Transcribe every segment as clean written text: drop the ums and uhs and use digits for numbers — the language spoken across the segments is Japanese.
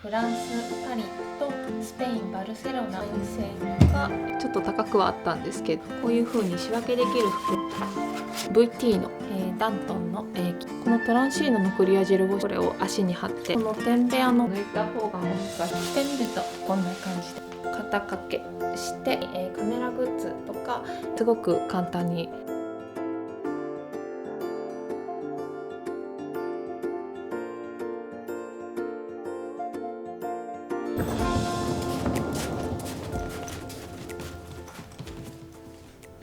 フランス・パリとスペイン・バルセロナ遠征がちょっと高くはあったんですけど、こういう風に仕分けできる服 VT の、ダントンの、このトランシーノのクリアジェルをこれを足に貼って、このテンベアの抜いた方がもしかしてみるとこんな感じで肩掛けして、カメラグッズとかすごく簡単に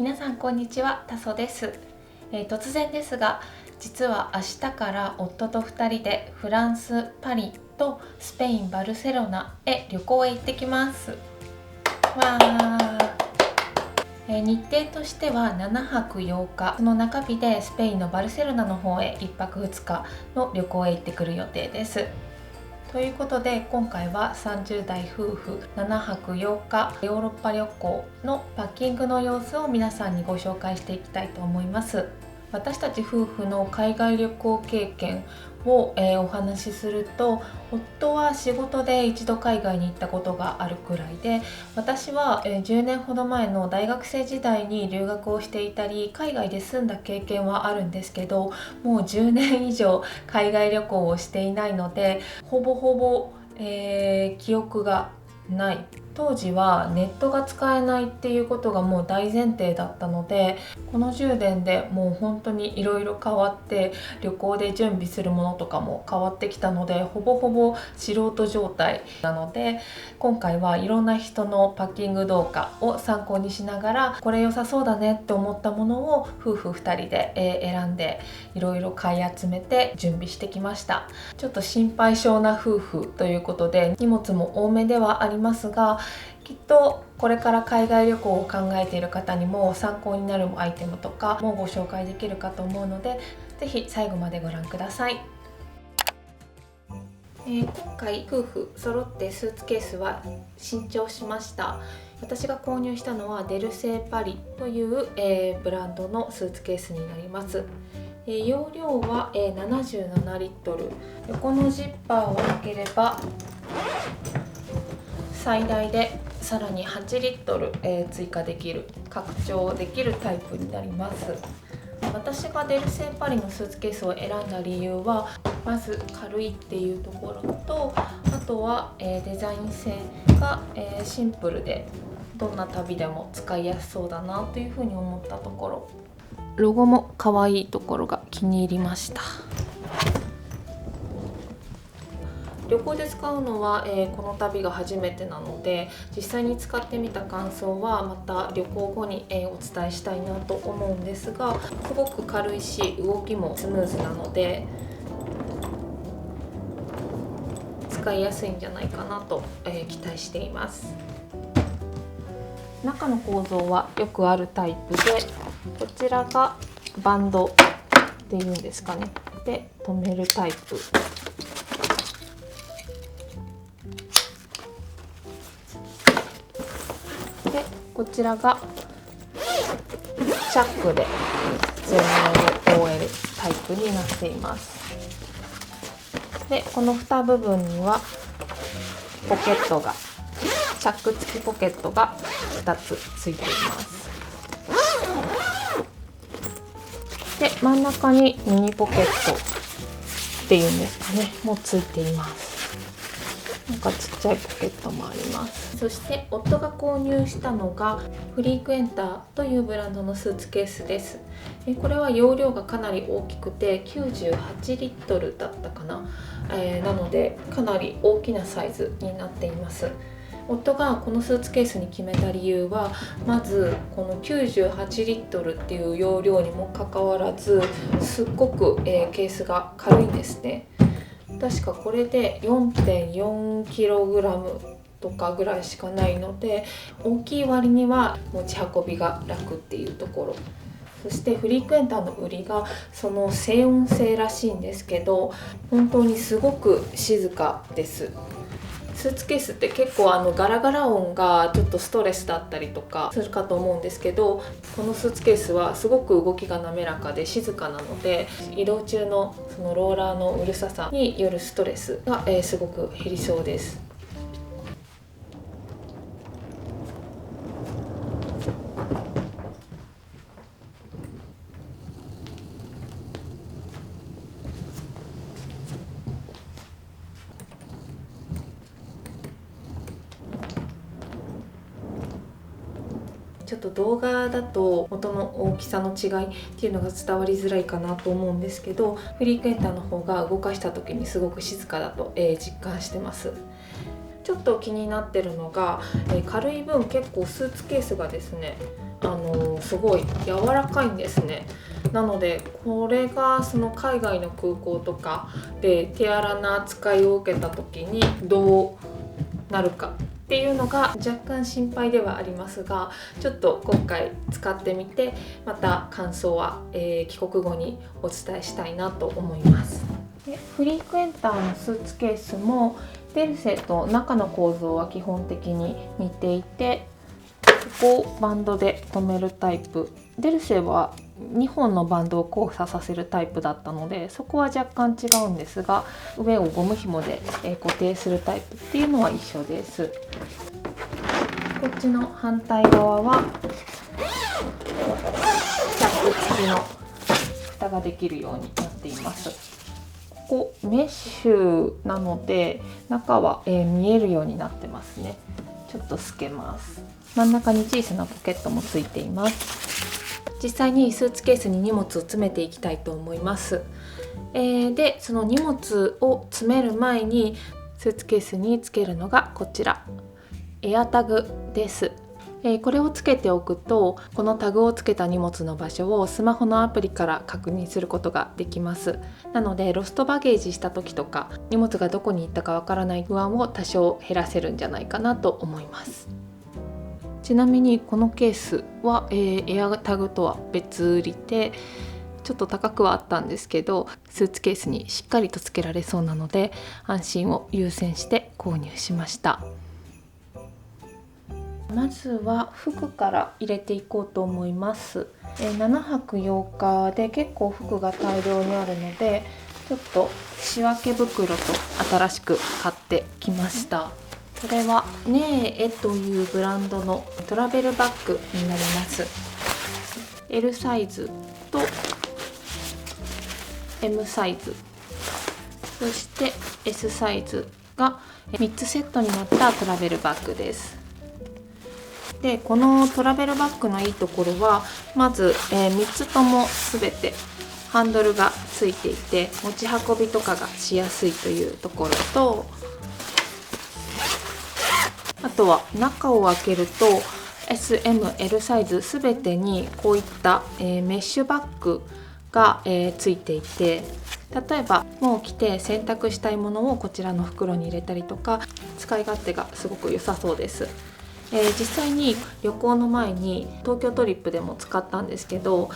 皆さんこんにちは、タソです。突然ですが、実は明日から夫と2人でフランス・パリとスペイン・バルセロナへ旅行へ行ってきます。わー、日程としては7泊8日、その中日でスペインのバルセロナの方へ1泊2日の旅行へ行ってくる予定です。ということで今回は30代夫婦7泊8日ヨーロッパ旅行のパッキングの様子を皆さんにご紹介していきたいと思います。私たち夫婦の海外旅行経験を、お話しすると、夫は仕事で一度海外に行ったことがあるくらいで、私は、10年ほど前の大学生時代に留学をしていたり海外で住んだ経験はあるんですけど、もう10年以上海外旅行をしていないのでほぼほぼ、記憶がない。当時はネットが使えないっていうことがもう大前提だったので、この10年でもう本当にいろいろ変わって、旅行で準備するものとかも変わってきたので、ほぼほぼ素人状態なので、今回はいろんな人のパッキング動画を参考にしながら、これ良さそうだねって思ったものを夫婦2人で選んでいろいろ買い集めて準備してきました。ちょっと心配性な夫婦ということで荷物も多めではありますが、きっとこれから海外旅行を考えている方にも参考になるアイテムとかもご紹介できるかと思うので、ぜひ最後までご覧ください。今回夫婦揃ってスーツケースは新調しました。私が購入したのはデルセーパリという、ブランドのスーツケースになります。容量は、77リットル。横のジッパーを開ければ最大でさらに8リットル、追加できる、拡張できるタイプになります。私がデルセーパリのスーツケースを選んだ理由は、まず軽いっていうところと、あとは、デザイン性が、シンプルでどんな旅でも使いやすそうだなというふうに思ったところ、ロゴも可愛いところが気に入りました。旅行で使うのは、この旅が初めてなので、実際に使ってみた感想はまた旅行後に、お伝えしたいなと思うんですが、すごく軽いし動きもスムーズなので使いやすいんじゃないかなと、期待しています。中の構造はよくあるタイプで、こちらがバンドっていうんですかね、で留めるタイプで、こちらがチャックで全面を覆えるタイプになっています。で、この蓋部分にはポケットが、チャック付きポケットが2つついています。で、真ん中にミニポケットっていうんですかね、もついています。なんかちっちゃいポケットもあります。そして夫が購入したのがフリークエンターというブランドのスーツケースです。これは容量がかなり大きくて98リットルだったかな、なのでかなり大きなサイズになっています。夫がこのスーツケースに決めた理由は、まずこの98リットルっていう容量にもかかわらず、すっごく、ケースが軽いんですね。確かこれで 4.4kg とかぐらいしかないので、大きい割には持ち運びが楽っていうところそしてフリークエンターの売りがその静音性らしいんですけど、本当にすごく静かです。スーツケースって結構ガラガラ音がちょっとストレスだったりとかするかと思うんですけど、このスーツケースはすごく動きが滑らかで静かなので、移動中のそのローラーのうるささによるストレスが、すごく減りそうです。ちょっと動画だと音の大きさの違いっていうのが伝わりづらいかなと思うんですけど、フリークエンターの方が動かした時にすごく静かだと、実感してます。ちょっと気になってるのが、軽い分結構スーツケースがですね、すごい柔らかいんですね。なのでこれがその海外の空港とかで手荒な扱いを受けた時にどうなるかっていうのが若干心配ではありますが、ちょっと今回使ってみて、また感想は、帰国後にお伝えしたいなと思います。でフリークエンターのスーツケースもデルセと中の構造は基本的に似ていて、ここをバンドで留めるタイプ、デルセは2本のバンドを交差させるタイプだったので、そこは若干違うんですが、上をゴム紐で固定するタイプっていうのは一緒です。こっちの反対側はキャップ付きの蓋ができるようになっています。ここメッシュなので中は見えるようになってますね。ちょっと透けます。真ん中に小さなポケットもついています。実際にスーツケースに荷物を詰めていきたいと思います。でその荷物を詰める前にスーツケースにつけるのがこちら、エアタグです。これをつけておくと、このタグをつけた荷物の場所をスマホのアプリから確認することができます。なのでロストバゲージした時とか、荷物がどこに行ったかわからない不安を多少減らせるんじゃないかなと思います。ちなみにこのケースは、エアタグとは別売りでちょっと高くはあったんですけど、スーツケースにしっかりとつけられそうなので安心を優先して購入しました。まずは服から入れていこうと思います。7泊8日で結構服が大量にあるので、ちょっと仕分け袋と新しく買ってきました。これはネーエというブランドのトラベルバッグになります。 L サイズと M サイズ、そして S サイズが3つセットになったトラベルバッグです。でこのトラベルバッグのいいところは、まず、3つとも全てハンドルがついていて持ち運びとかがしやすいというところと、あとは中を開けると S、M、L サイズ全てにこういった、メッシュバッグが、ついていて、例えばもう着て洗濯したいものをこちらの袋に入れたりとか、使い勝手がすごく良さそうです。実際に旅行の前に東京トリップでも使ったんですけど、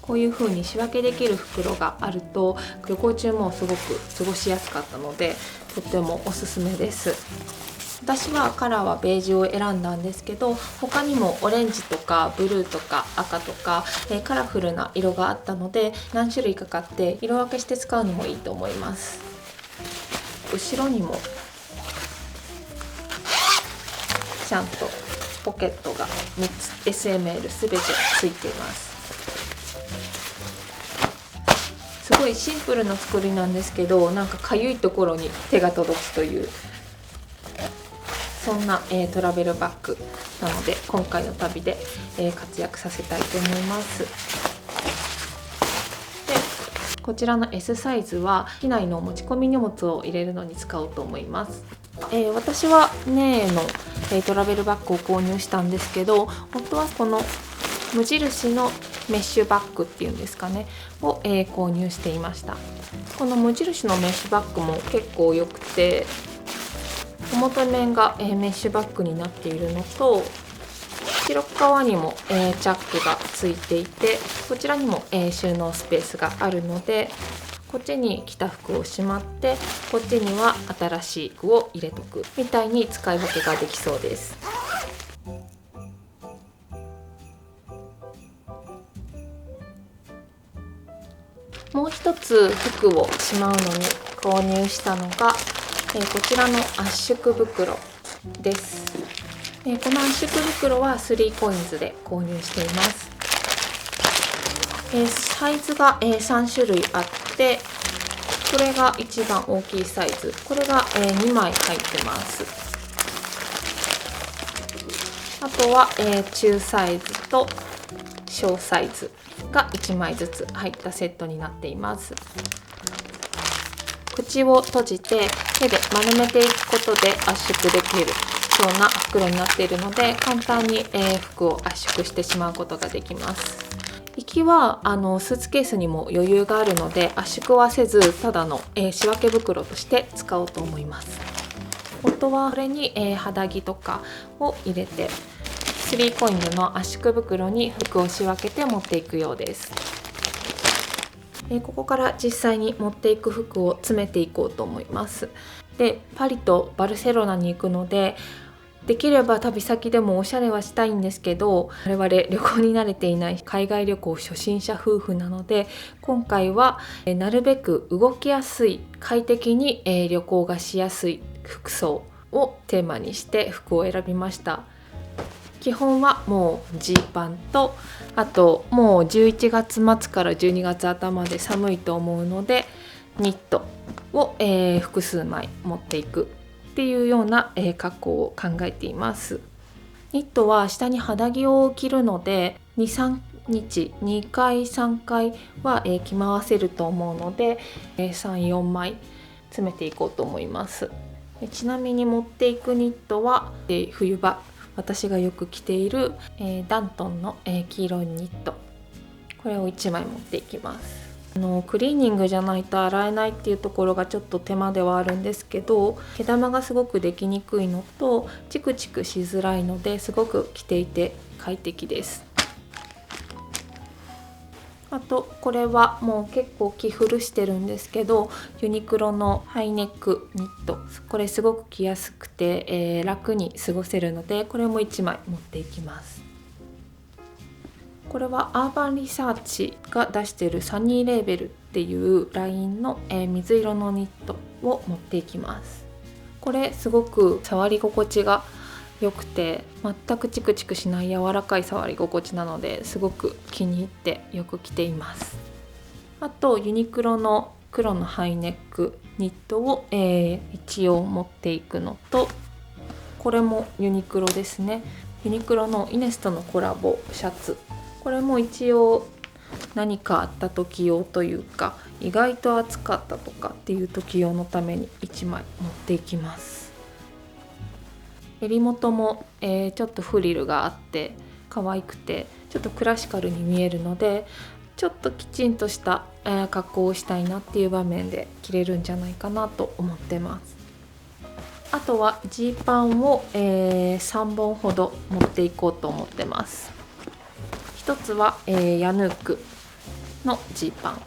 こういう風に仕分けできる袋があると旅行中もすごく過ごしやすかったので、とってもおすすめです。私はカラーはベージュを選んだんですけど、他にもオレンジとかブルーとか赤とか、カラフルな色があったので、何種類か買って色分けして使うのもいいと思います。後ろにもちゃんとポケットが3つ SML 全てついています。すごいシンプルな作りなんですけど、なんかかゆいところに手が届くという、そんな、トラベルバッグなので、今回の旅で、活躍させたいと思います。でこちらの S サイズは機内の持ち込み荷物を入れるのに使おうと思います。私はネーの、トラベルバッグを購入したんですけど、本当はこの無印のメッシュバッグっていうんですかねを、購入していました。この無印のメッシュバッグも結構良くて、表面が、メッシュバッグになっているのと、後ろ側にも、チャックがついていて、こちらにも、収納スペースがあるので、こっちに着た服をしまって、こっちには新しい服を入れとくみたいに使い分けができそうです。もう一つ服をしまうのに購入したのが、こちらの圧縮袋です。この圧縮袋は 3COINS で購入しています。サイズが、3種類あって、これが一番大きいサイズ、これが、2枚入ってます。あとは、中サイズと小サイズが1枚ずつ入ったセットになっています。口を閉じて手で丸めていくことで圧縮できるような袋になっているので、簡単に、服を圧縮してしまうことができます。行きはスーツケースにも余裕があるので、圧縮はせずただの、仕分け袋として使おうと思います。夫はこれに、肌着とかを入れて、3COINS の圧縮袋に服を仕分けて持っていくようです。ここから実際に持っていく服を詰めていこうと思います。で、パリとバルセロナに行くので、できれば旅先でもおしゃれはしたいんですけど、我々旅行に慣れていない海外旅行初心者夫婦なので、今回はなるべく動きやすい、快適に旅行がしやすい服装をテーマにして服を選びました。基本はもうジーパンと、あともう11月末から12月頭で寒いと思うのでニットを、複数枚持っていくっていうような、格好を考えています。ニットは下に肌着を着るので 2,3 日2回3回は、着回せると思うので、3、4枚詰めていこうと思います。ちなみに持っていくニットは、冬場私がよく着ている、ダントンの、黄色いニット、これを1枚持っていきます。クリーニングじゃないと洗えないっていうところがちょっと手間ではあるんですけど、毛玉がすごくできにくいのとチクチクしづらいので、すごく着ていて快適です。あとこれはもう結構着古してるんですけど、ユニクロのハイネックニット、これすごく着やすくて、楽に過ごせるので、これも1枚持っていきます。これはアーバンリサーチが出しているサニーレーベルっていうラインの、水色のニットを持っていきます。これすごく触り心地が良くて、全くチクチクしない柔らかい触り心地なので、すごく気に入ってよく着ています。あとユニクロの黒のハイネックニットを、一応持っていくのと、これもユニクロですね。ユニクロのイネスとのコラボシャツ、これも一応何かあった時用というか、意外と暑かったとかっていう時用のために1枚持っていきます。襟元も、ちょっとフリルがあって可愛くて、ちょっとクラシカルに見えるので、ちょっときちんとした、格好をしたいなっていう場面で着れるんじゃないかなと思ってます。あとはジーパンを、3本ほど持っていこうと思ってます。一つは、ヤヌークのジーパン、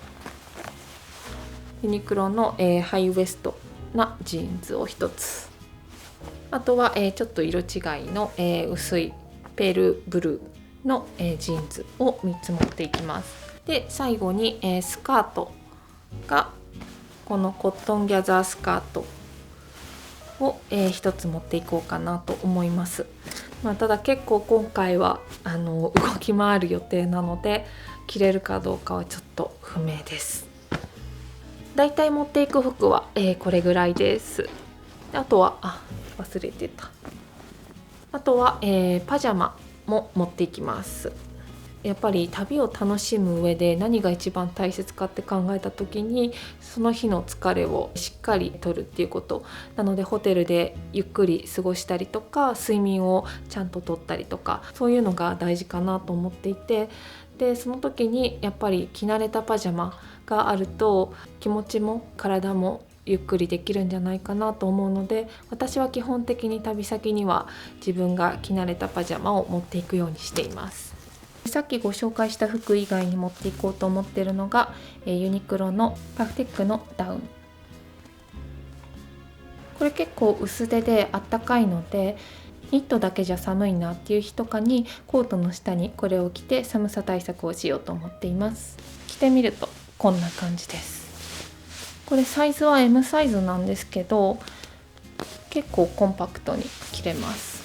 ユニクロの、ハイウエストなジーンズを一つ、あとは、ちょっと色違いの、薄いペールブルーの、ジーンズを3つ持っていきます。で最後に、スカートがこのコットンギャザースカートを、1つ持っていこうかなと思います。ただ結構今回は動き回る予定なので、着れるかどうかはちょっと不明です。だいたい持っていく服は、これぐらいです。あとは忘れてた。あとは、パジャマも持っていきます。やっぱり旅を楽しむ上で何が一番大切かって考えた時に、その日の疲れをしっかりとるっていうことなので、ホテルでゆっくり過ごしたりとか、睡眠をちゃんととったりとか、そういうのが大事かなと思っていて、でその時にやっぱり着慣れたパジャマがあると気持ちも体もゆっくりできるんじゃないかなと思うので、私は基本的に旅先には自分が着慣れたパジャマを持っていくようにしています。さっきご紹介した服以外に持っていこうと思っているのがユニクロのパフテックのダウン。これ結構薄手であったかいので、ニットだけじゃ寒いなっていう日とかにコートの下にこれを着て寒さ対策をしようと思っています。着てみるとこんな感じです。これサイズは M サイズなんですけど、結構コンパクトに着れます。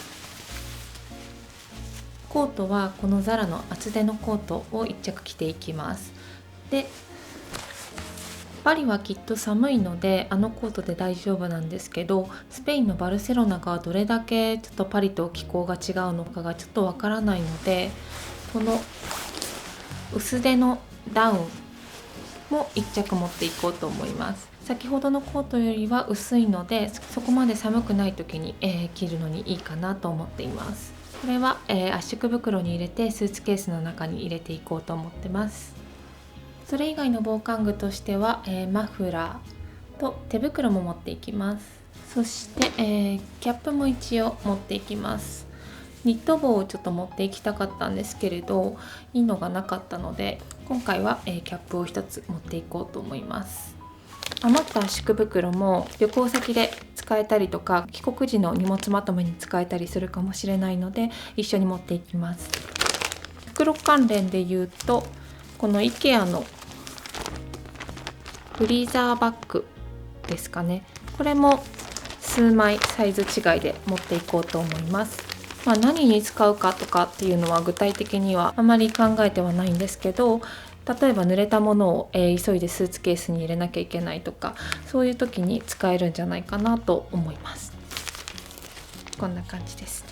コートはこのザラの厚手のコートを1着着ていきます。で、パリはきっと寒いのであのコートで大丈夫なんですけど、スペインのバルセロナがどれだけちょっとパリと気候が違うのかがちょっとわからないので、この薄手のダウンも1着持っていこうと思います。先ほどのコートよりは薄いので、そこまで寒くない時に、着るのにいいかなと思っています。これは、圧縮袋に入れてスーツケースの中に入れていこうと思ってます。それ以外の防寒具としては、マフラーと手袋も持っていきます。そして、キャップも一応持っていきます。ニット帽をちょっと持っていきたかったんですけれど、いいのがなかったので今回は、キャップを一つ持っていこうと思います。余った圧縮袋も旅行先で使えたりとか、帰国時の荷物まとめに使えたりするかもしれないので一緒に持っていきます。袋関連で言うと、この IKEA のフリーザーバッグですかね。これも数枚サイズ違いで持っていこうと思います。何に使うかとかっていうのは具体的にはあまり考えてはないんですけど、例えば濡れたものを、急いでスーツケースに入れなきゃいけないとか、そういう時に使えるんじゃないかなと思います。こんな感じですね。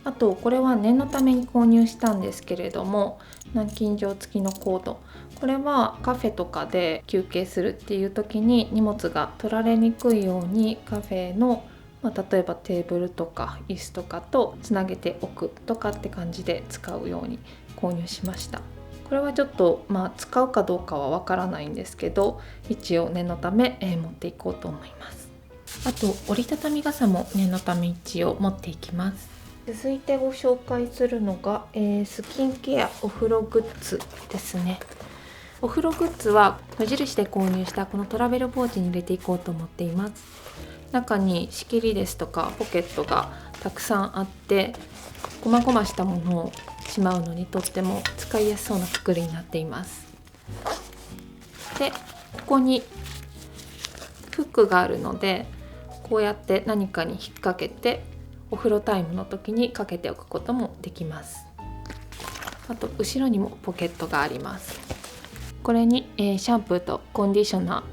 あとこれは念のために購入したんですけれども、南京錠付きのコード。これはカフェとかで休憩するっていう時に荷物が取られにくいように、カフェの例えばテーブルとか椅子とかとつなげておくとかって感じで使うように購入しました。これはちょっと使うかどうかはわからないんですけど、一応念のため、持っていこうと思います。あと折りたたみ傘も念のため一応持っていきます。続いてご紹介するのが、スキンケアお風呂グッズですね。お風呂グッズは無印で購入したこのトラベルポーチに入れていこうと思っています。中に仕切りですとかポケットがたくさんあって、こまごましたものをしまうのにとっても使いやすそうなくくりになっています。で、ここにフックがあるので、こうやって何かに引っ掛けてお風呂タイムの時にかけておくこともできます。あと後ろにもポケットがあります。これに、シャンプーとコンディショナ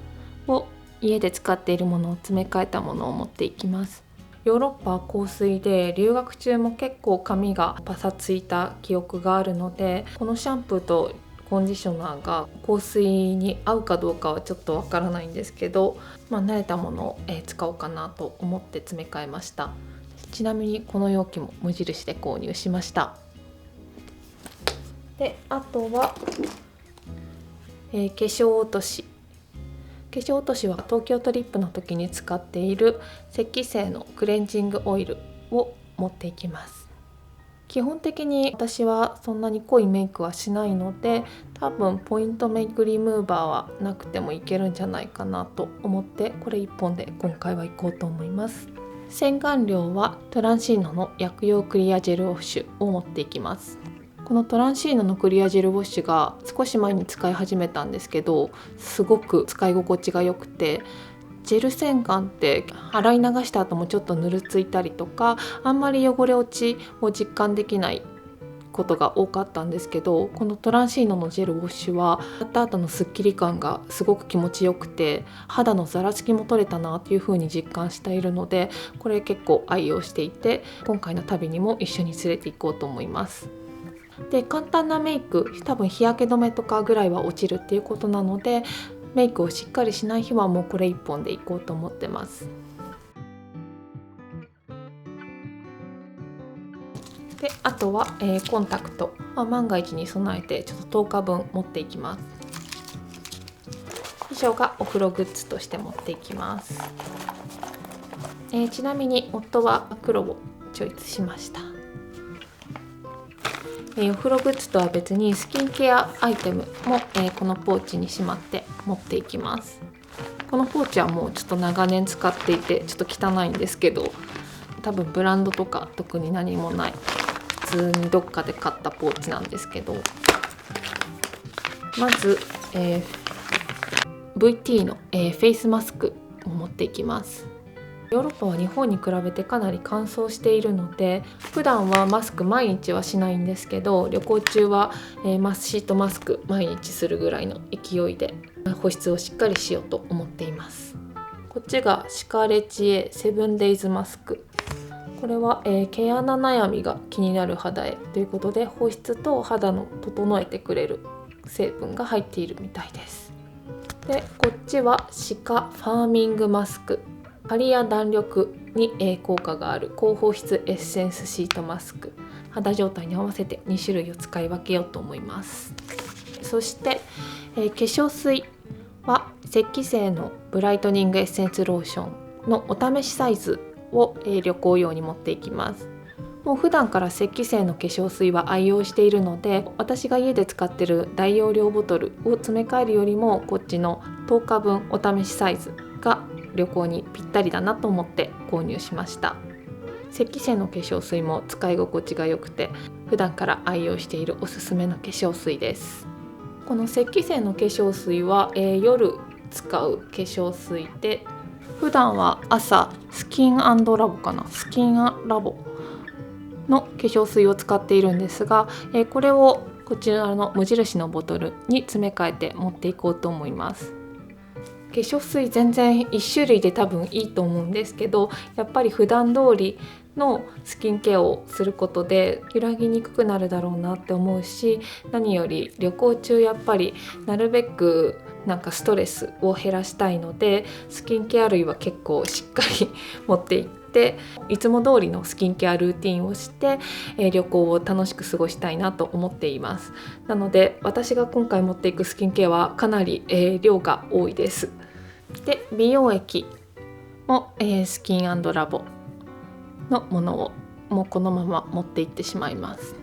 ーを家で使っているものを詰め替えたものを持っていきます。ヨーロッパは香水で留学中も結構髪がパサついた記憶があるので、このシャンプーとコンディショナーが香水に合うかどうかはちょっとわからないんですけど、慣れたものを使おうかなと思って詰め替えました。ちなみにこの容器も無印で購入しました。で、あとは、化粧落とし。化粧落としは東京トリップの時に使っている石器製のクレンジングオイルを持っていきます。基本的に私はそんなに濃いメイクはしないので、多分ポイントメイクリムーバーはなくてもいけるんじゃないかなと思って、これ1本で今回は行こうと思います。洗顔料はトランシーノの薬用クリアジェルウォッシュを持っていきます。このトランシーノのクリアジェルウォッシュが少し前に使い始めたんですけど、すごく使い心地が良くて、ジェル洗顔って洗い流した後もちょっとぬるついたりとか、あんまり汚れ落ちを実感できないことが多かったんですけど、このトランシーノのジェルウォッシュは洗った後のスッキリ感がすごく気持ちよくて、肌のざらつきも取れたなっていう風に実感しているので、これ結構愛用していて、今回の旅にも一緒に連れて行こうと思います。で、簡単なメイク、多分日焼け止めとかぐらいは落ちるっていうことなので、メイクをしっかりしない日はもうこれ1本でいこうと思ってます。で、あとは、コンタクト、万が一に備えてちょっと10日分持っていきます。章がお風呂グッズとして持っていきます。ちなみに夫は黒をチョイスしました。お風呂グッズとは別にスキンケアアイテムも、このポーチにしまって持っていきます。このポーチはもうちょっと長年使っていてちょっと汚いんですけど、多分ブランドとか特に何もない普通にどっかで買ったポーチなんですけど、まず、VT の、フェイスマスクを持っていきます。ヨーロッパは日本に比べてかなり乾燥しているので、普段はマスク毎日はしないんですけど、旅行中は、シートマスク毎日するぐらいの勢いで保湿をしっかりしようと思っています。こっちがシカレチエセブンデイズマスク。これは、毛穴悩みが気になる肌へということで、保湿と肌の整えてくれる成分が入っているみたいです。で、こっちはシカファーミングマスク。張りや弾力に効果がある高保湿エッセンスシートマスク。肌状態に合わせて2種類を使い分けようと思います。そして、化粧水は石器製のブライトニングエッセンスローションのお試しサイズを、旅行用に持っていきます。もう普段から石器製の化粧水は愛用しているので、私が家で使ってる大容量ボトルを詰め替えるよりもこっちの10日分お試しサイズが旅行にぴったりだなと思って購入しました。石器製の化粧水も使い心地が良くて、普段から愛用しているおすすめの化粧水です。この石器製の化粧水は、夜使う化粧水で、普段は朝スキン&ラボかなスキンラボの化粧水を使っているんですが、これをこちらの無印のボトルに詰め替えて持っていこうと思います。化粧水全然1種類で多分いいと思うんですけど、やっぱり普段通りのスキンケアをすることで揺らぎにくくなるだろうなって思うし、何より旅行中やっぱりなるべくストレスを減らしたいので、スキンケア類は結構しっかり持っていって、いつも通りのスキンケアルーティンをして、旅行を楽しく過ごしたいなと思っています。なので私が今回持っていくスキンケアはかなり、量が多いです。で、美容液も、スキン&ラボのものをもうこのまま持っていってしまいます。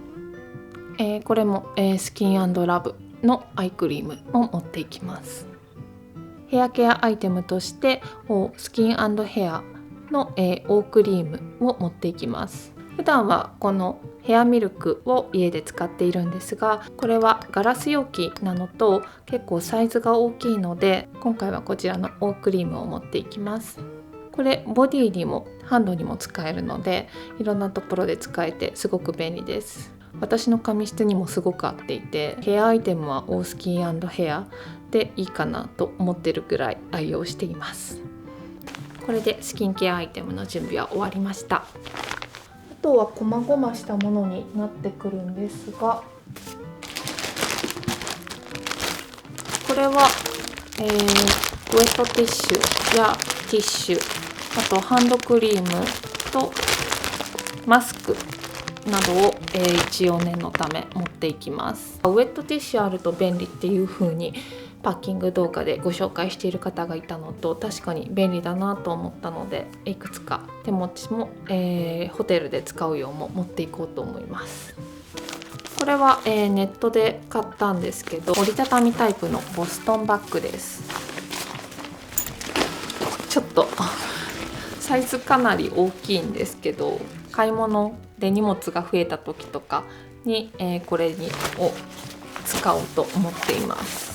これも、スキン&ラブのアイクリームを持っていきます。ヘアケアアイテムとしてスキン&ヘアの、オークリームを持っていきます。普段はこのヘアミルクを家で使っているんですが、これはガラス容器なのと結構サイズが大きいので、今回はこちらのオークリームを持っていきます。これボディにもハンドにも使えるので、いろんなところで使えてすごく便利です。私の髪質にもすごく合っていて、ヘアアイテムはオースキン&ヘアでいいかなと思ってるぐらい愛用しています。これでスキンケアアイテムの準備は終わりました。あとは細々したものになってくるんですが、これは、ウェットティッシュやティッシュ、あとハンドクリームとマスクなどを、一応念のため持っていきます。ウェットティッシュあると便利っていう風にパッキング動画でご紹介している方がいたのと、確かに便利だなと思ったので、いくつか手持ちも、ホテルで使う用も持っていこうと思います。これは、ネットで買ったんですけど、折りたたみタイプのボストンバッグです。ちょっとサイズかなり大きいんですけど、買い物で荷物が増えた時とかに、これを使おうと思っています。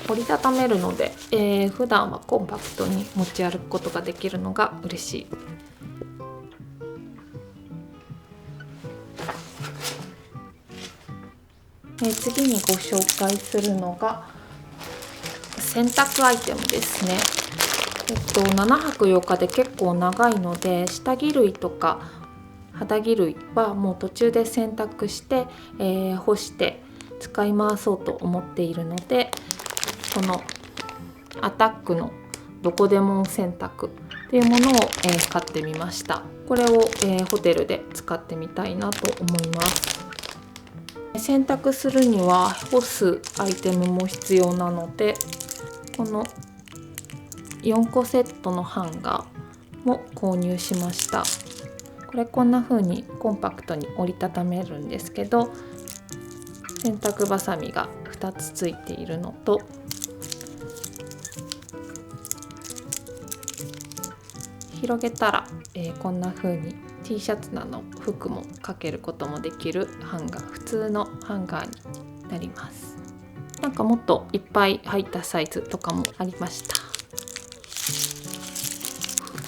折りたためるので、普段はコンパクトに持ち歩くことができるのが嬉しい。次にご紹介するのが洗濯アイテムですね。7泊8日で結構長いので、下着類とか肌着類はもう途中で洗濯して、干して使い回そうと思っているので、このアタックのどこでも洗濯っていうものを、買ってみました。これを、ホテルで使ってみたいなと思います。洗濯するには干すアイテムも必要なので、この4個セットのハンガーも購入しました。これこんな風にコンパクトに折りたためるんですけど、洗濯バサミが2つついているのと、広げたら、こんな風に T シャツなど服もかけることもできるハンガー、普通のハンガーになります。なんかもっといっぱい入ったサイズとかもありました。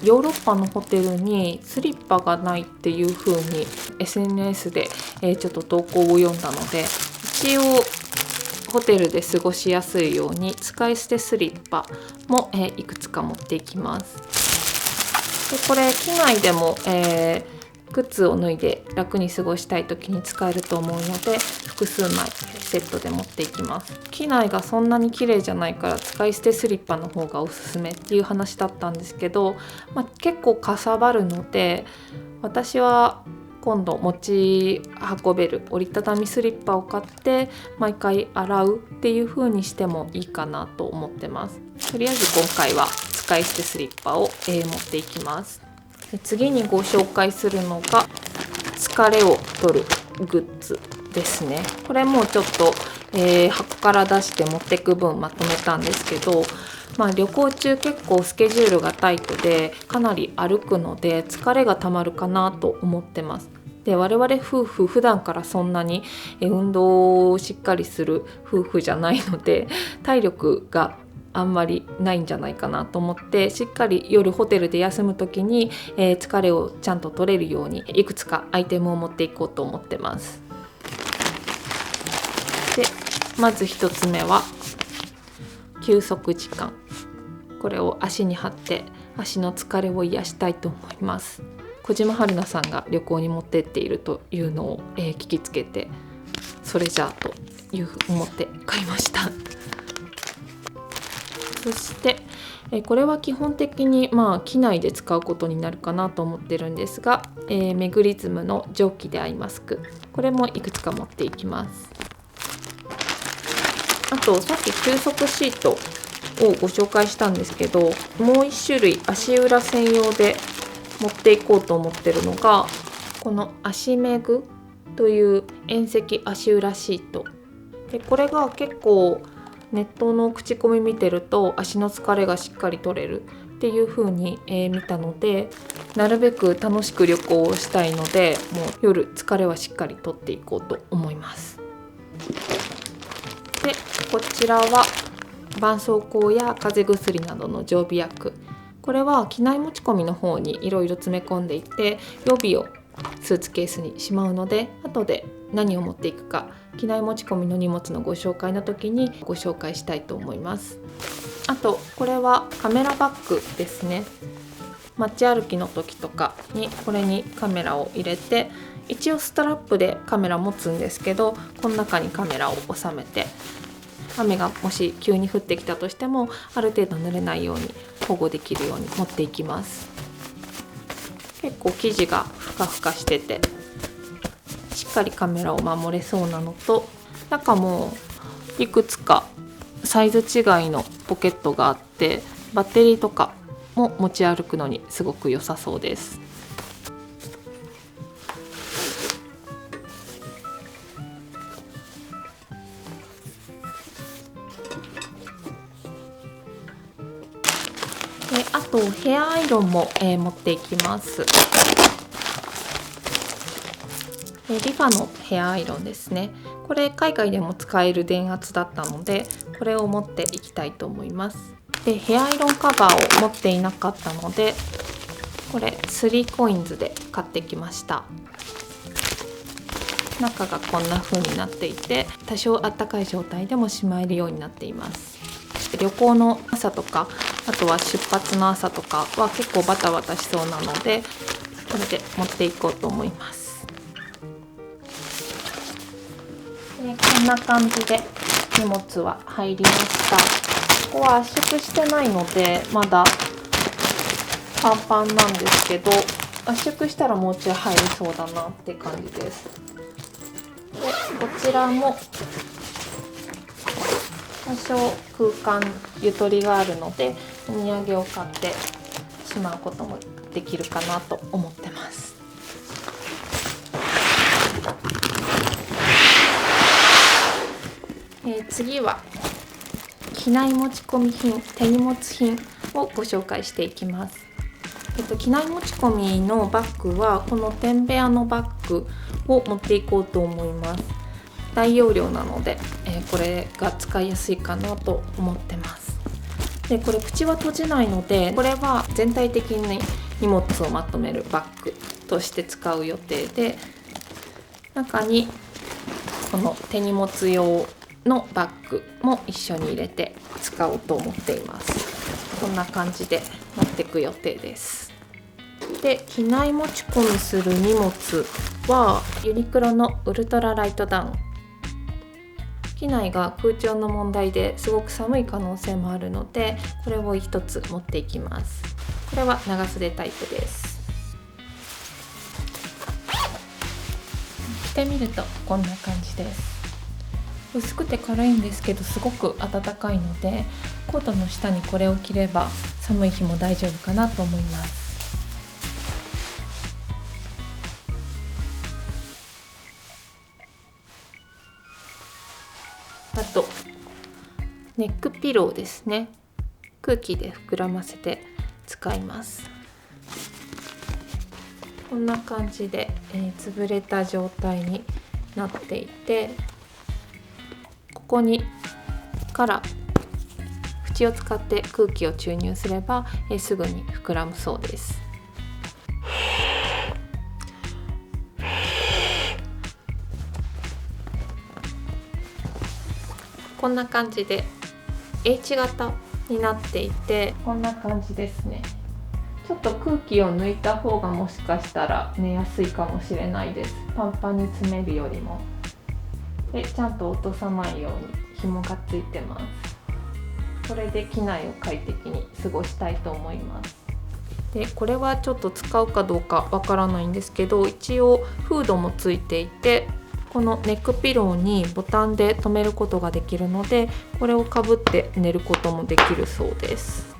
ヨーロッパのホテルにスリッパがないっていう風に SNS でちょっと投稿を読んだので、一応ホテルで過ごしやすいように使い捨てスリッパもいくつか持っていきます。でこれ機内でも靴を脱いで楽に過ごしたい時に使えると思うので、複数枚セットで持っていきます。機内がそんなに綺麗じゃないから使い捨てスリッパの方がおすすめっていう話だったんですけど、結構かさばるので、私は今度持ち運べる折りたたみスリッパを買って毎回洗うっていう風にしてもいいかなと思ってます。とりあえず今回は使い捨てスリッパを、持っていきます。で次にご紹介するのが疲れを取るグッズですね。これもちょっと、箱から出して持っていく分まとめたんですけど、旅行中結構スケジュールがタイトでかなり歩くので疲れがたまるかなと思ってます。で我々夫婦普段からそんなに運動をしっかりする夫婦じゃないので、体力があんまりないんじゃないかなと思って、しっかり夜ホテルで休む時に、疲れをちゃんと取れるようにいくつかアイテムを持っていこうと思ってます。でまず1つ目は休息時間。これを足に貼って足の疲れを癒したいと思います。小島春菜さんが旅行に持ってっているというのを、聞きつけて、それじゃあという思って買いました。そして、これは基本的に機内で使うことになるかなと思ってるんですが、メグリズムの蒸気でアイマスク、これもいくつか持っていきます。あとさっき休息シートをご紹介したんですけど、もう1種類足裏専用で持っていこうと思ってるのが、この足メグという遠赤足裏シートで、これが結構ネットの口コミ見てると足の疲れがしっかり取れるっていう風に、見たので、なるべく楽しく旅行をしたいので、もう夜疲れはしっかり取っていこうと思います。でこちらは絆創膏や風邪薬などの常備薬。これは機内持ち込みの方にいろいろ詰め込んでいて、予備をスーツケースにしまうので、後で何を持っていくか機内持ち込みの荷物のご紹介の時にご紹介したいと思います。あとこれはカメラバッグですね。街歩きの時とかにこれにカメラを入れて、一応ストラップでカメラ持つんですけど、この中にカメラを収めて、雨がもし急に降ってきたとしてもある程度濡れないように保護できるように持っていきます。結構生地がふかふかしててしっかりカメラを守れそうなのと、中もいくつかサイズ違いのポケットがあって、バッテリーとかも持ち歩くのにすごく良さそうです。あとヘアアイロンも、持っていきます。リファのヘアアイロンですね。これ海外でも使える電圧だったので、これを持っていきたいと思います。でヘアアイロンカバーを持っていなかったので、これ3COINSで買ってきました。中がこんな風になっていて、多少あったかい状態でもしまえるようになっています。旅行の朝とか、あとは出発の朝とかは結構バタバタしそうなので、これで持っていこうと思います。でこんな感じで荷物は入りました。ここは圧縮してないのでまだパンパンなんですけど、圧縮したらもうちょい入りそうだなって感じです。こちらも多少空間ゆとりがあるのでお土産を買ってしまうこともできるかなと思ってます。次は機内持ち込み品、手荷物品をご紹介していきます。機内持ち込みのバッグはこのテンベアのバッグを持っていこうと思います。大容量なので、これが使いやすいかなと思ってます。でこれ口は閉じないので、これは全体的に荷物をまとめるバッグとして使う予定で、中にこの手荷物用のバッグも一緒に入れて使おうと思っています。こんな感じで持っていく予定です。で機内持ち込みする荷物はユニクロのウルトラライトダウン。機内が空調の問題ですごく寒い可能性もあるので、これを一つ持っていきます。これは長袖タイプです。着てみるとこんな感じです。薄くて軽いんですけどすごく暖かいので、コートの下にこれを着れば寒い日も大丈夫かなと思います。あとネックピローですね。空気で膨らませて使います。こんな感じで、潰れた状態になっていて、ここにから口を使って空気を注入すれば、すぐに膨らむそうです。こんな感じで H 型になっていて、こんな感じですね。ちょっと空気を抜いた方がもしかしたら寝やすいかもしれないです。パンパンに詰めるよりも。でちゃんと落とさないように紐がついてます。これで機内を快適に過ごしたいと思います。でこれはちょっと使うかどうかわからないんですけど、一応フードもついていて、このネックピローにボタンで留めることができるので、これをかぶって寝ることもできるそうです。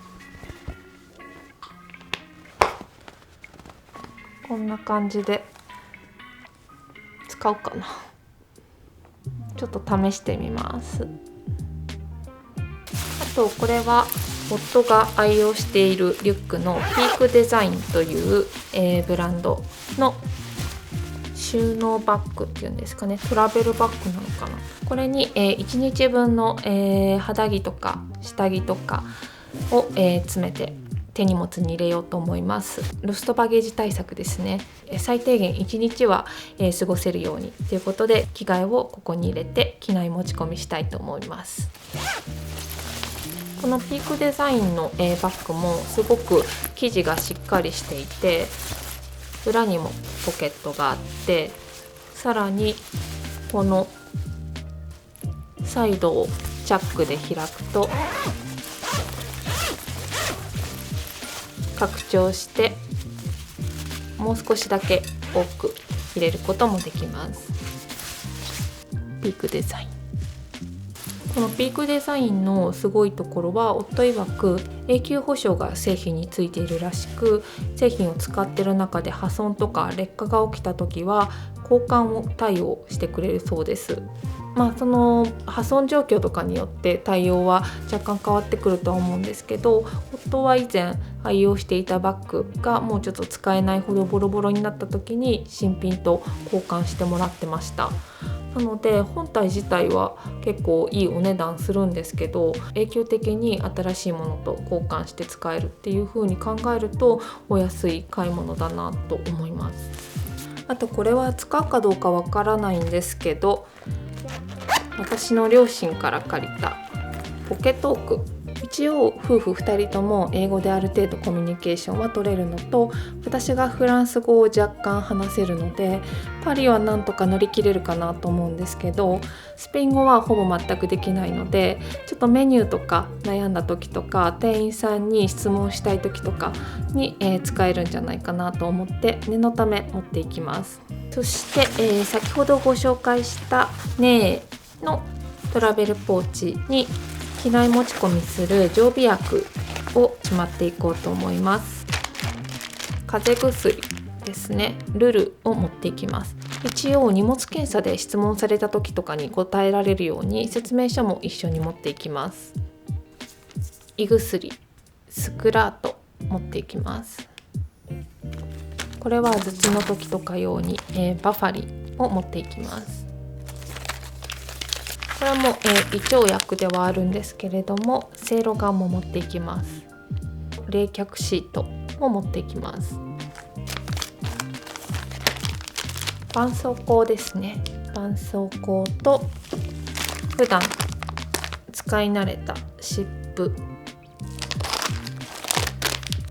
こんな感じで使うかな。ちょっと試してみます。あとこれは夫が愛用しているリュックのピークデザインという、ブランドの収納バッグっていうんですかね、トラベルバッグなのかな。これに、1日分の、肌着とか下着とかを、詰めて手荷物に入れようと思います。ロストバゲージ対策ですね。最低限1日は、過ごせるようにということで、着替えをここに入れて機内持ち込みしたいと思います。このピークデザインの、バッグもすごく生地がしっかりしていて、裏にもポケットがあって、さらにこのサイドをチャックで開くと拡張して、もう少しだけ多く入れることもできます。ピークデザイン。このピークデザインのすごいところは、夫曰く永久保証が製品についているらしく、製品を使っている中で破損とか劣化が起きた時は交換を対応してくれるそうです。その破損状況とかによって対応は若干変わってくるとは思うんですけど、夫は以前愛用していたバッグがもうちょっと使えないほどボロボロになった時に新品と交換してもらってました。なので本体自体は結構いいお値段するんですけど、永久的に新しいものと交換して使えるっていう風に考えるとお安い買い物だなと思います。あとこれは使うかどうかわからないんですけど、私の両親から借りたポケトーク一応夫婦2人とも英語である程度コミュニケーションは取れるのと、私がフランス語を若干話せるのでパリはなんとか乗り切れるかなと思うんですけど、スペイン語はほぼ全くできないので、ちょっとメニューとか悩んだ時とか店員さんに質問したい時とかに、使えるんじゃないかなと思って念のため持っていきます。そして、先ほどご紹介したネーのトラベルポーチに機内持ち込みする常備薬をしまっていこうと思います。風邪薬ですね、ルルを持っていきます。一応荷物検査で質問された時とかに答えられるように説明書も一緒に持っていきます。胃薬スクラート持っていきます。これは頭痛の時とか用に、バファリンを持っていきます。これはもう、胃腸薬ではあるんですけれども、せいろがんも持っていきます。冷却シートも持っていきます。絆創膏ですね。絆創膏と普段使い慣れた湿布、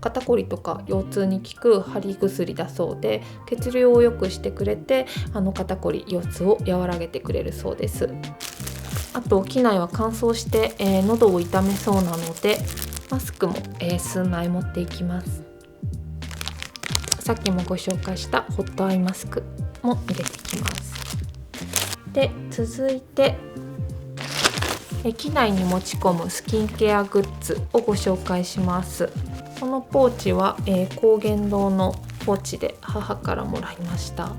肩こりとか腰痛に効く貼り薬だそうで、血流を良くしてくれて肩こり腰痛を和らげてくれるそうです。あと機内は乾燥して、喉を痛めそうなのでマスクも、数枚持っていきます。さっきもご紹介したホットアイマスクも入れていきます。で続いて機内に持ち込むスキンケアグッズをご紹介します。このポーチは、高原堂のポーチで母からもらいました。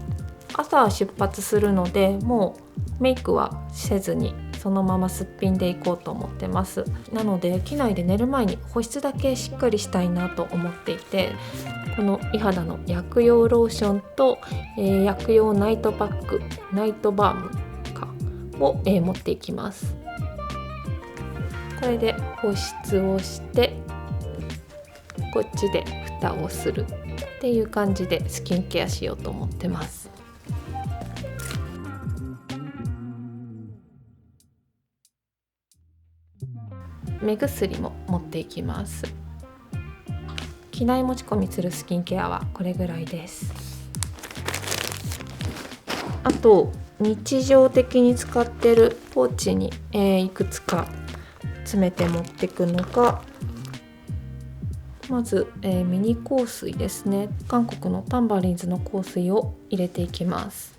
朝出発するのでもうメイクはせずにそのまますっぴんで行こうと思ってます。なので機内で寝る前に保湿だけしっかりしたいなと思っていて、このイハダの薬用ローションと、薬用ナイトパックナイトバームを、持っていきます。これで保湿をしてこっちで蓋をするっていう感じでスキンケアしようと思ってます。目薬も持っていきます。機内持ち込みするスキンケアはこれぐらいです。あと日常的に使ってるポーチに、いくつか詰めて持っていくのが、まず、ミニ香水ですね。韓国のタンバリンズの香水を入れていきます。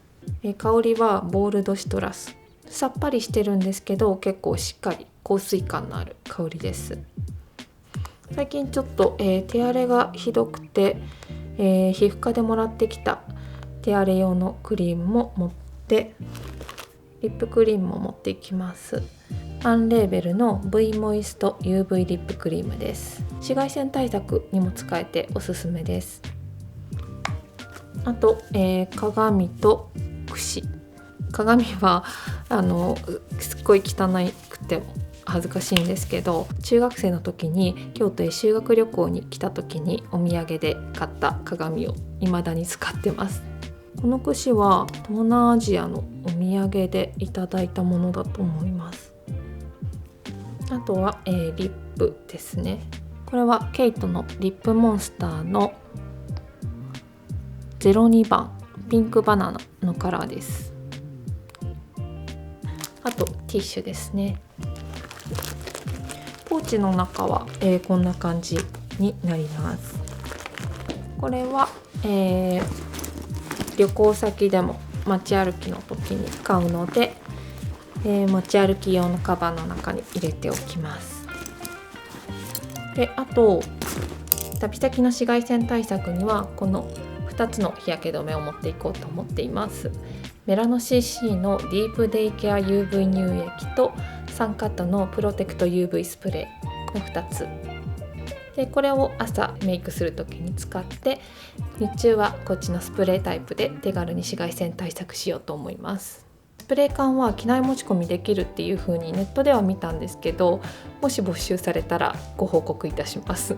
香りはボールドシトラス。さっぱりしてるんですけど結構しっかり香水感のある香りです。最近ちょっと、手荒れがひどくて、皮膚科でもらってきた手荒れ用のクリームも持って、リップクリームも持っていきます。アンレーベルの V モイスト UV リップクリームです。紫外線対策にも使えておすすめです。あと、鏡と櫛。鏡はすっごい汚くて恥ずかしいんですけど、中学生の時に京都へ修学旅行に来た時にお土産で買った鏡を未だに使ってます。この櫛は東南アジアのお土産でいただいたものだと思います。あとは、リップですね。これはケイトのリップモンスターの02番ピンクバナナのカラーです。あとティッシュですね。ポーチの中は、こんな感じになります。これは、旅行先でも街歩きの時に使うので、持ち歩き用のカバンの中に入れておきます。で、あと旅先の紫外線対策にはこの2つの日焼け止めを持っていこうと思っています。メラノ CC のディープデイケア UV 乳液とサンカットのプロテクト UV スプレーの2つで、これを朝メイクする時に使って、日中はこっちのスプレータイプで手軽に紫外線対策しようと思います。スプレー缶は機内持ち込みできるっていう風にネットでは見たんですけど、もし募集されたらご報告いたします。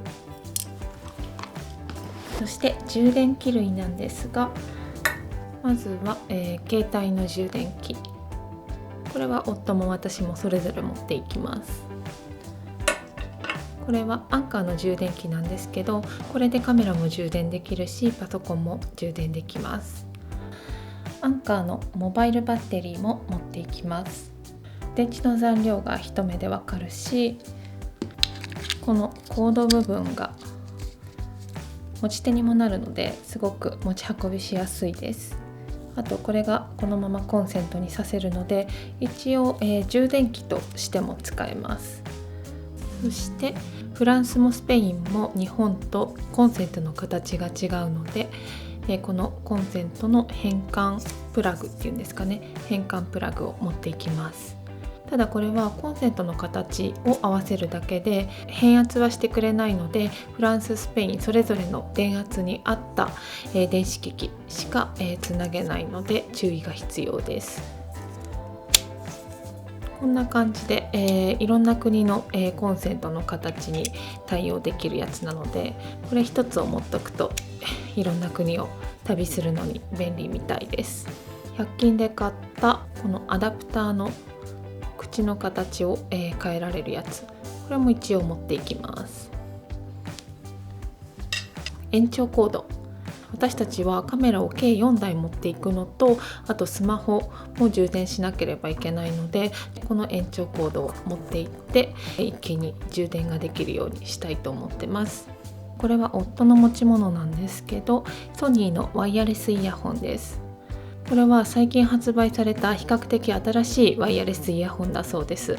そして充電器類なんですが、まずは、携帯の充電器。これは夫も私もそれぞれ持っていきます。これはアンカーの充電器なんですけど、これでカメラも充電できるしパソコンも充電できます。アンカーのモバイルバッテリーも持っていきます。電池の残量が一目でわかるし、このコード部分が持ち手にもなるのですごく持ち運びしやすいです。あとこれがこのままコンセントに挿せるので一応、充電器としても使えます。そしてフランスもスペインも日本とコンセントの形が違うので、このコンセントの変換プラグっていうんですかね、変換プラグを持っていきます。ただこれはコンセントの形を合わせるだけで変圧はしてくれないので、フランス、スペインそれぞれの電圧に合った、電子機器しか、つなげないので注意が必要です。こんな感じで、いろんな国の、コンセントの形に対応できるやつなので、これ一つを持っとくといろんな国を旅するのに便利みたいです。100均で買ったこのアダプターの口の形を、変えられるやつ、これも一応持っていきます。延長コード、私たちはカメラを計4台持っていくのと、あとスマホも充電しなければいけないので、この延長コードを持っていって一気に充電ができるようにしたいと思ってます。これは夫の持ち物なんですけど、ソニーのワイヤレスイヤホンです。これは最近発売された比較的新しいワイヤレスイヤホンだそうです。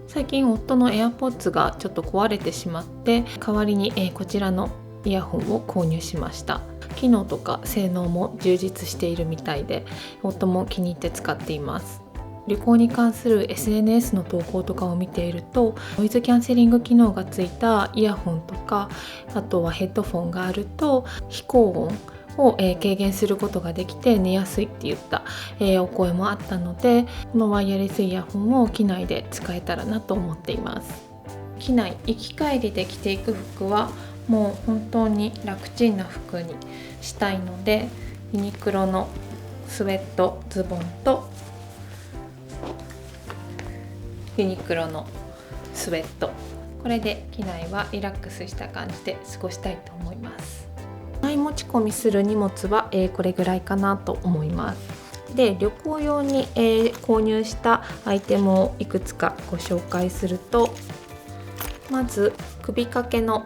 最近夫の AirPods がちょっと壊れてしまって、代わりに、こちらのイヤホンを購入しました。機能とか性能も充実しているみたいで、夫も気に入って使っています。旅行に関する SNS の投稿とかを見ていると、ノイズキャンセリング機能がついたイヤホンとか、あとはヘッドフォンがあると非高音を軽減することができて寝やすいっていった、お声もあったので、このワイヤレスイヤホンを機内で使えたらなと思っています。機内行き帰りで着ていく服はもう本当に楽ちんな服にしたいので、ユニクロのスウェットズボンとユニクロのスウェット、これで機内はリラックスした感じで過ごしたいと思います。持ち込みする荷物は、これぐらいかなと思います。で、旅行用に、購入したアイテムをいくつかご紹介すると、まず首掛けの、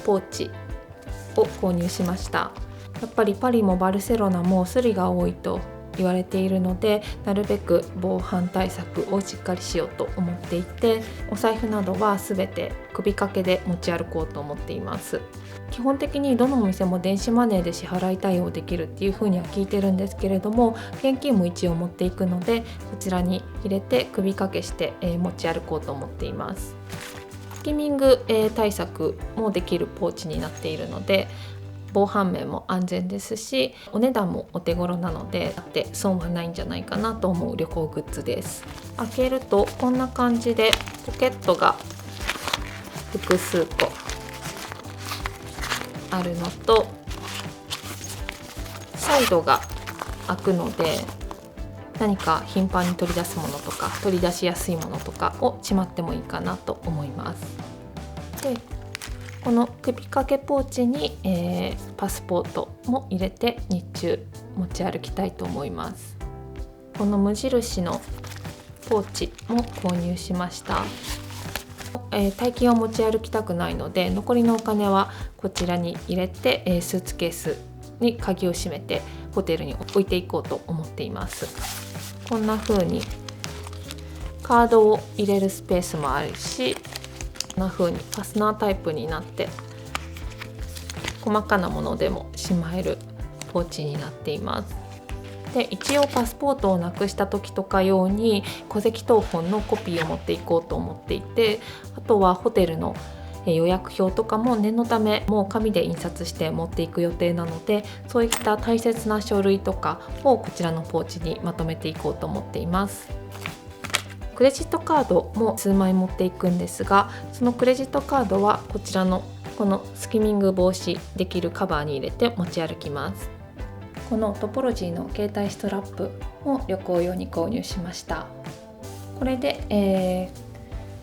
ポーチを購入しました。やっぱりパリもバルセロナもスリが多いと言われているので、なるべく防犯対策をしっかりしようと思っていて、お財布などはすべて首掛けで持ち歩こうと思っています。基本的にどのお店も電子マネーで支払い対応できるっていう風には聞いてるんですけれども、現金も一応持っていくので、こちらに入れて首掛けして、持ち歩こうと思っています。スキミング、対策もできるポーチになっているので、防犯面も安全ですし、お値段もお手頃なので損はないんじゃないかなと思う旅行グッズです。開けるとこんな感じでポケットが複数個あるのと、サイドが開くので何か頻繁に取り出すものとか取り出しやすいものとかをしまってもいいかなと思います。で、この首掛けポーチに、パスポートも入れて日中持ち歩きたいと思います。この無印のポーチも購入しました。大金を持ち歩きたくないので、残りのお金はこちらに入れて、スーツケースに鍵を閉めてホテルに置いていこうと思っています。こんな風にカードを入れるスペースもあるし、こんな風にファスナータイプになって細かなものでもしまえるポーチになっています。で、一応パスポートをなくした時とか用に戸籍謄本のコピーを持っていこうと思っていて、あとはホテルの予約表とかも念のためもう紙で印刷して持っていく予定なので、そういった大切な書類とかをこちらのポーチにまとめていこうと思っています。クレジットカードも数枚持っていくんですが、そのクレジットカードはこちらのこのスキミング防止できるカバーに入れて持ち歩きます。このトポロジーの携帯ストラップも旅行用に購入しました。これで、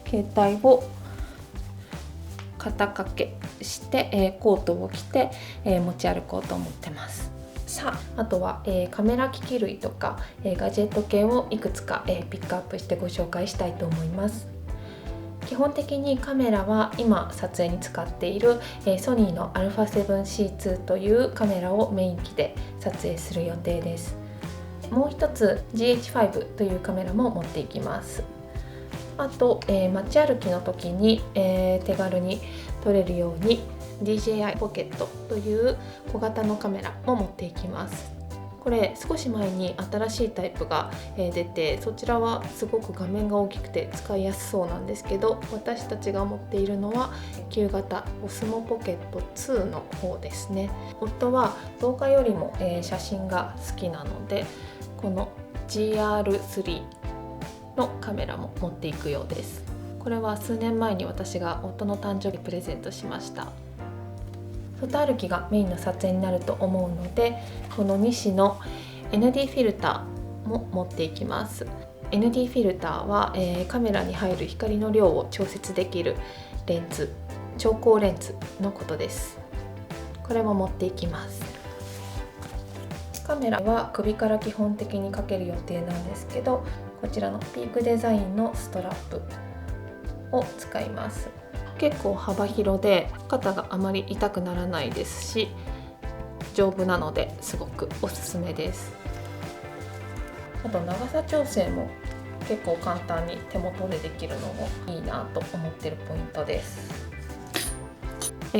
携帯を肩掛けして、コートを着て、持ち歩こうと思ってます。さあ、あとは、カメラ機器類とか、ガジェット系をいくつか、ピックアップしてご紹介したいと思います。基本的にカメラは今撮影に使っている、ソニーの α7C2 というカメラをメイン機で撮影する予定です。もう一つ GH5 というカメラも持っていきます。あと、街歩きの時に、手軽に撮れるように DJI ポケットという小型のカメラも持っていきます。これ少し前に新しいタイプが出て、そちらはすごく画面が大きくて使いやすそうなんですけど、私たちが持っているのは旧型 Osmo Pocket 2の方ですね。夫は動画よりも写真が好きなので、この GR3 のカメラも持っていくようです。これは数年前に私が夫の誕生日プレゼントしました。外歩きがメインの撮影になると思うので、この西の ND フィルターも持っていきます。 ND フィルターは、カメラに入る光の量を調節できるレンズ、超光レンズのことです。これも持っていきます。カメラは首から基本的にかける予定なんですけど、こちらのピークデザインのストラップを使います。結構幅広で肩があまり痛くならないですし、丈夫なのですごくおすすめです。あと長さ調整も結構簡単に手元でできるのもいいなと思ってるポイントです。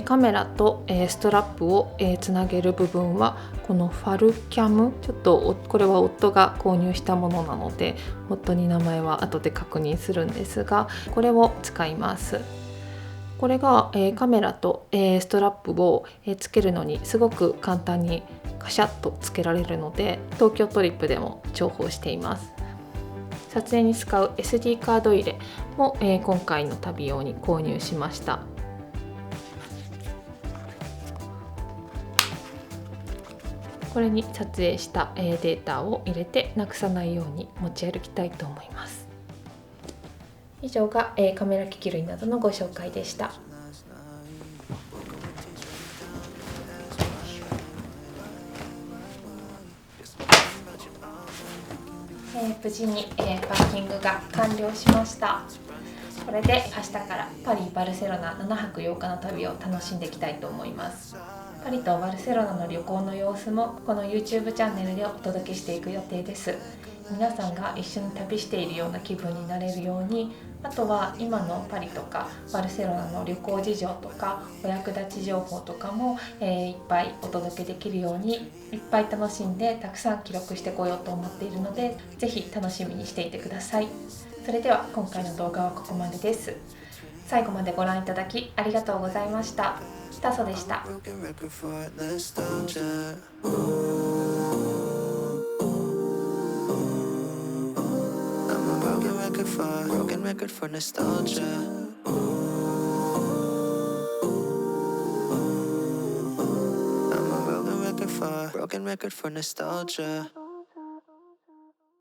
カメラとストラップをつなげる部分はこのファルキャム、ちょっとこれは夫が購入したものなので夫に名前は後で確認するんですが、これを使います。これがカメラとストラップをつけるのにすごく簡単にカシャッとつけられるので、東京トリップでも重宝しています。撮影に使う SD カード入れも今回の旅用に購入しました。これに撮影したデータを入れてなくさないように持ち歩きたいと思います。以上がカメラ機器類などのご紹介でした。無事にパーキングが完了しました。これで明日からパリ・バルセロナ7泊8日の旅を楽しんでいきたいと思います。パリとバルセロナの旅行の様子もこの YouTube チャンネルでお届けしていく予定です。皆さんが一緒に旅しているような気分になれるように、あとは今のパリとかバルセロナの旅行事情とかお役立ち情報とかも、いっぱいお届けできるようにいっぱい楽しんでたくさん記録してこようと思っているので、ぜひ楽しみにしていてください。それでは今回の動画はここまでです。最後までご覧いただきありがとうございました。タソでした。Broken record for nostalgia. I'm a broken record for nostalgia.